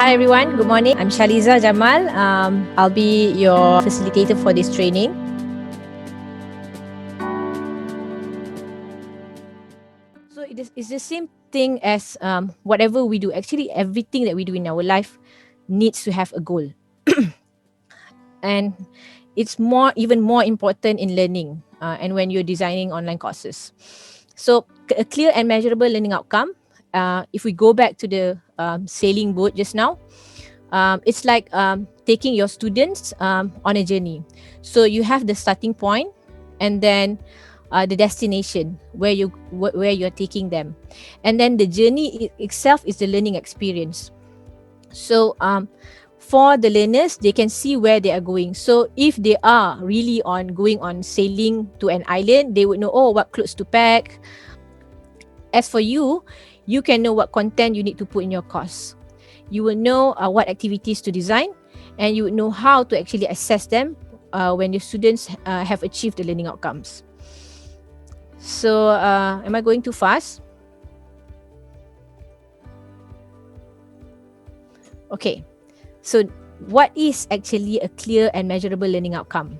Hi everyone, good morning. I'm Shaliza Jamal. I'll be your facilitator for this training. So it's the same thing as whatever we do. Actually, everything that we do in our life needs to have a goal. And it's even more important in learning and when you're designing online courses. So a clear and measurable learning outcome. If we go back to the sailing boat just now, it's like taking your students on a journey. So you have the starting point and then the destination where you're taking them, and then the journey itself is the learning experience. So for the learners, they can see where they are going. So if they are really going on sailing to an island, they would know, what clothes to pack. As for you, you can know what content you need to put in your course. You will know what activities to design, and you will know how to actually assess them when your students have achieved the learning outcomes. So am I going too fast? Okay, so what is actually a clear and measurable learning outcome?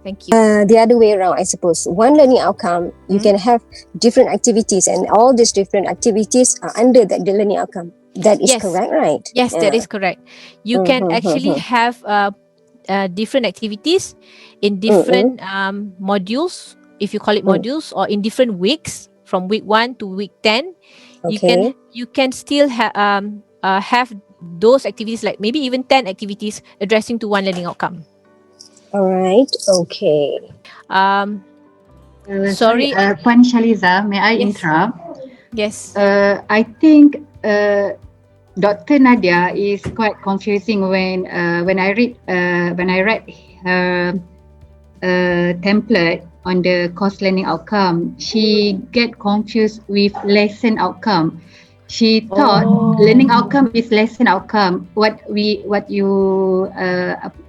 Thank you. The other way around, I suppose. One learning outcome, you can have different activities, and all these different activities are under the learning outcome. That is correct, right? Yes, that is correct. You can actually have different activities in different modules, if you call it modules, or in different weeks, from week 1 to week 10. Okay. You can still have those activities, like maybe even 10 activities addressing to one learning outcome. All right. Okay. Sorry, Puan Shaliza, may I interrupt? Yes. I think Dr. Nadia is quite confusing when I read her template on the course learning outcome. She get confused with lesson outcome. She thought learning outcome is lesson outcome. What you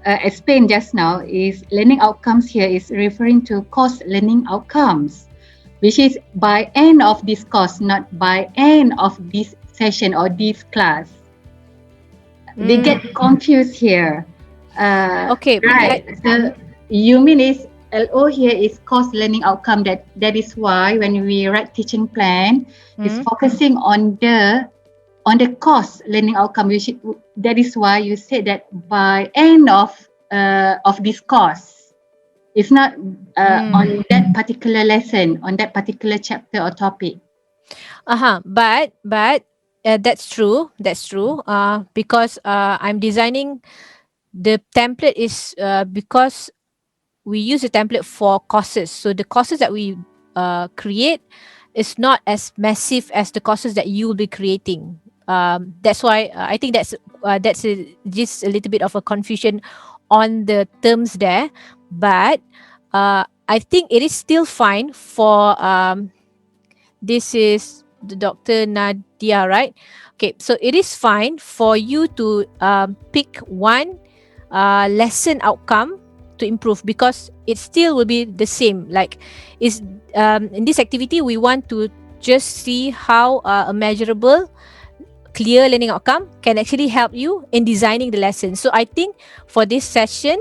explained just now is learning outcomes here is referring to course learning outcomes, which is by end of this course, not by end of this session or this class. They get confused here. Okay, right. So you mean is LO here is course learning outcome. That is why when we write teaching plan, it's focusing on the course learning outcome. That is why you said that by end of this course. It's not on that particular lesson, on that particular chapter or topic. But that's true. Because I'm designing the template is because we use a template for courses. So the courses that we create is not as massive as the courses that you will be creating. That's why I think that's just a little bit of a confusion on the terms there. But I think it is still fine for this is the Dr. Nadia, right? Okay, so it is fine for you to pick one lesson outcome to improve, because it still will be the same. Like, is in this activity we want to just see how a measurable, clear learning outcome can actually help you in designing the lesson. So I think for this session,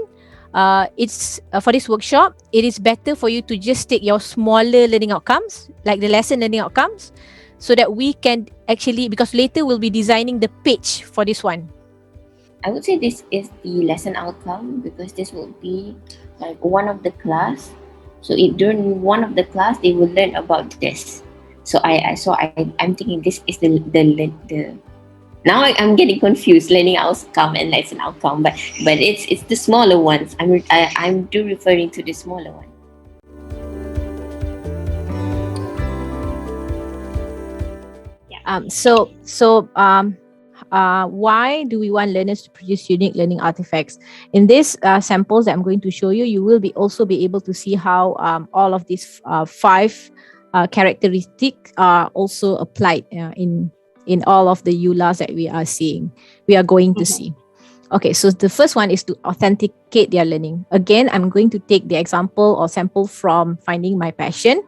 it's for this workshop, it is better for you to just take your smaller learning outcomes, like the lesson learning outcomes, so that we can actually, because later we'll be designing the page for this one. I would say this is the lesson outcome, because this will be like one of the class. So during one of the class, they will learn about this. So I'm thinking this is the now I'm getting confused, learning outcome and lesson outcome, but it's the smaller ones. I'm referring to the smaller one. Why do we want learners to produce unique learning artifacts? In this samples that I'm going to show you, you will also be able to see how all of these 5 characteristics are also applied in all of the EULAs that we are going to see. Okay, so the first one is to authenticate their learning. Again, I'm going to take the example or sample from Finding My Passion.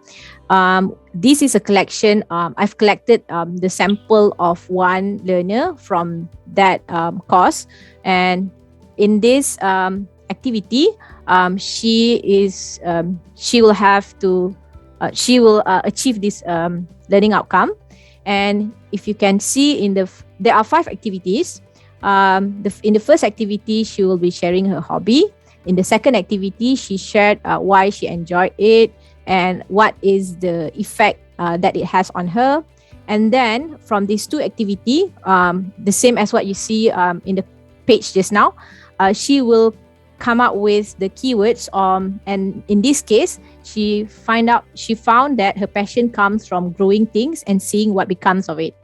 This is a collection. I've collected the sample of one learner from that course, and in this activity, she will have to she will achieve this learning outcome. And if you can see there are 5 activities. In the first activity, she will be sharing her hobby. In the second activity, she shared why she enjoyed it and what is the effect that it has on her. And then from these 2 activity, the same as what you see in the page just now, she will come up with the keywords. And in this case, she found that her passion comes from growing things and seeing what becomes of it.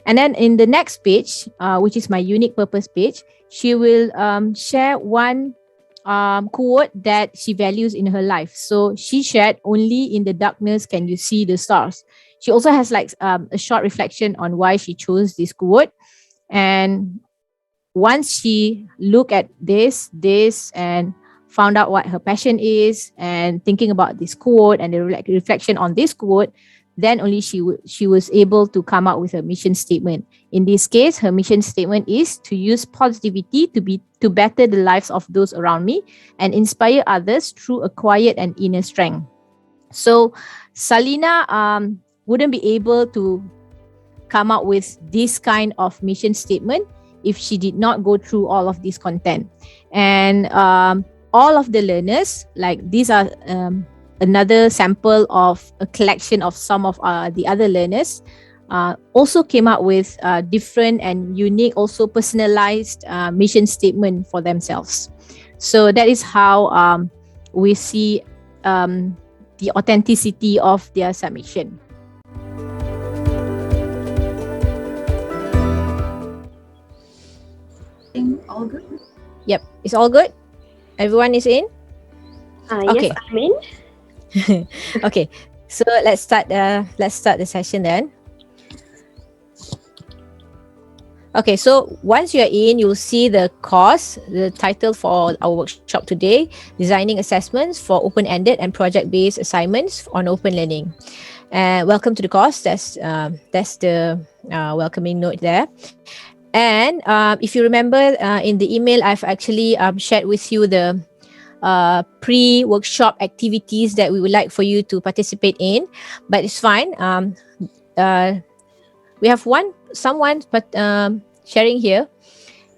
And then in the next page, which is my unique purpose page, she will share one quote that she values in her life. So she shared, "Only in the darkness can you see the stars." She also has like a short reflection on why she chose this quote. And once she looked at this and found out what her passion is and thinking about this quote and the reflection on this quote, then only she was able to come up with a mission statement. In this case, her mission statement is to use positivity to better the lives of those around me and inspire others through a quiet and inner strength. So Salina wouldn't be able to come up with this kind of mission statement if she did not go through all of this content. And all of the learners, like these are another sample of a collection of some of the other learners, also came up with different and unique, also personalized mission statement for themselves. So that is how we see the authenticity of their submission. All good? Yep, it's all good. Everyone is in. Okay. Yes, I'm in. Okay, so let's start the session then. Okay, so once you're in, you'll see the course, the title for our workshop today, Designing Assessments for Open-Ended and Project-Based Assignments on Open Learning. Welcome to the course. That's the welcoming note there. And if you remember in the email, I've actually shared with you the pre-workshop activities that we would like for you to participate in, but it's fine. We have someone sharing here.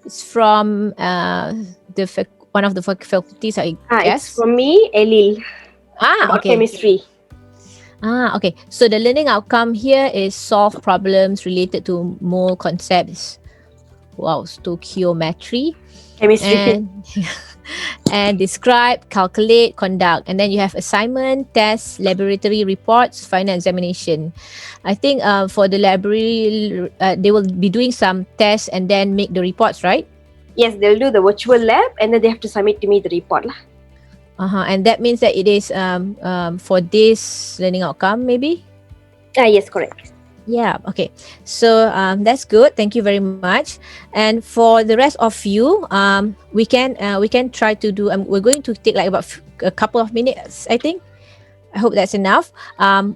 It's from one of the faculties, I guess. It's from me, Elil. About Okay. chemistry. Okay. So the learning outcome here is solve problems related to mole concepts. Wow, stoichiometry. Chemistry. And describe, calculate, conduct. And then you have assignment, tests, laboratory reports, final examination. I think for the library, they will be doing some tests and then make the reports, right? Yes, they'll do the virtual lab and then they have to submit to me the report. And that means that it is for this learning outcome, maybe? Yes, correct. Yeah, okay. So that's good. Thank you very much. And for the rest of you, we can try to do. We're going to take like about a couple of minutes, I think. I hope that's enough.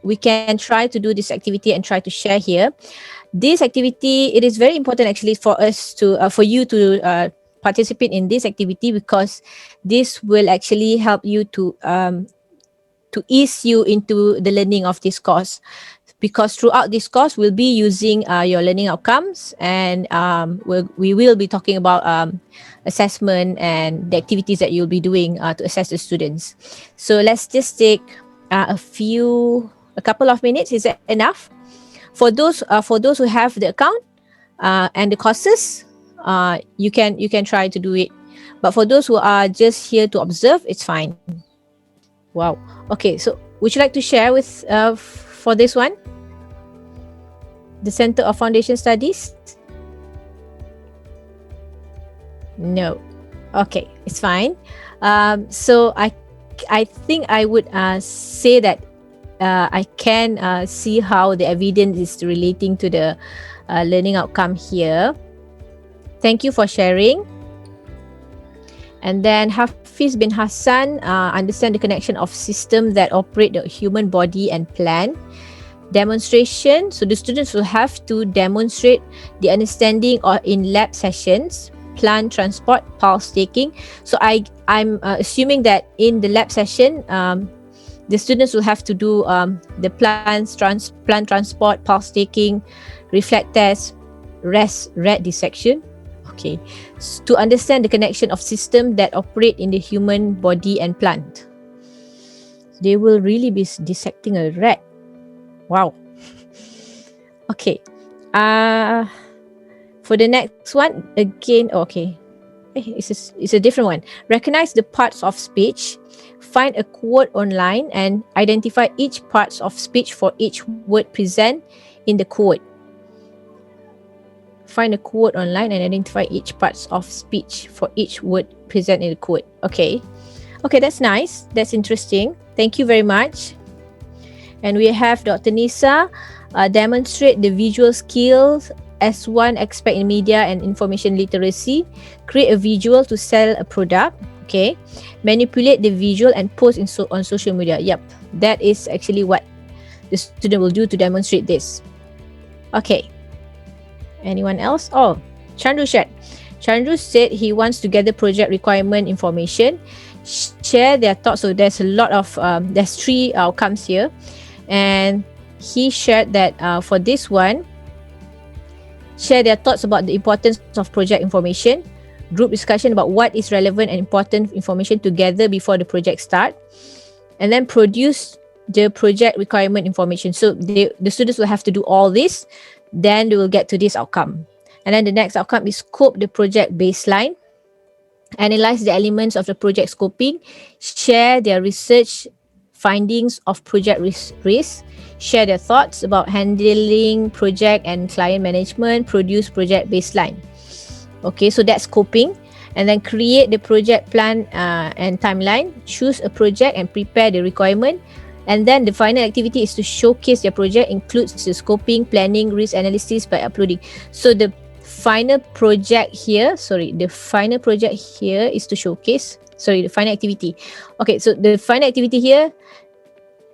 We can try to do this activity and try to share here. This activity, it is very important actually for us to for you to participate in this activity, because this will actually help you to ease you into the learning of this course. Because throughout this course, we'll be using your learning outcomes, and we will be talking about assessment and the activities that you'll be doing to assess the students. So let's just take a couple of minutes. Is that enough? For those who have the account and the courses, you can try to do it. But for those who are just here to observe, it's fine. Wow. Okay. So would you like to share with for this one? The Center of Foundation Studies? No. Okay, it's fine. So I think I would say that I can see how the evidence is relating to the learning outcome here. Thank you for sharing. And then Hafiz bin Hassan, understand the connection of systems that operate the human body and plan. Demonstration, so the students will have to demonstrate the understanding or in lab sessions, plan, transport, pulse taking. So I'm assuming that in the lab session, the students will have to do the plan transport, pulse taking, reflect test, red dissection. Okay, to understand the connection of systems that operate in the human body and plant. They will really be dissecting a rat. Wow. Okay. For the next one, again, okay. It's a different one. Recognize the parts of speech. Find a quote online and identify each parts of speech for each word present in the quote. Find a quote online and identify each parts of speech for each word present in the quote. Okay. Okay, that's nice. That's interesting. Thank you very much. And we have Dr. Nisa demonstrate the visual skills as one aspect in media and information literacy. Create a visual to sell a product. Okay. Manipulate the visual and post on social media. Yep. That is actually what the student will do to demonstrate this. Okay. Anyone else? Oh, Chandru shared. Chandru said he wants to gather project requirement information, share their thoughts. So there's a lot of, there's 3 outcomes here. And he shared that for this one, share their thoughts about the importance of project information, group discussion about what is relevant and important information to gather before the project start, and then produce the project requirement information. So the students will have to do all this, then they will get to this outcome. And then the next outcome is scope the project baseline, analyze the elements of the project scoping, share their research findings of project risk, share their thoughts about handling project and client management, produce project baseline. Okay, so that's scoping. And then create the project plan and timeline, choose a project and prepare the requirement. And then the final activity is to showcase their project, includes the scoping, planning, risk analysis by uploading. So the final project here is to showcase. The final activity. Okay, so the final activity here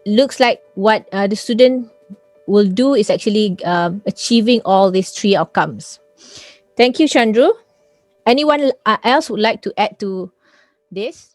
looks like what the student will do is actually achieving all these 3 outcomes. Thank you, Chandru. Anyone else would like to add to this?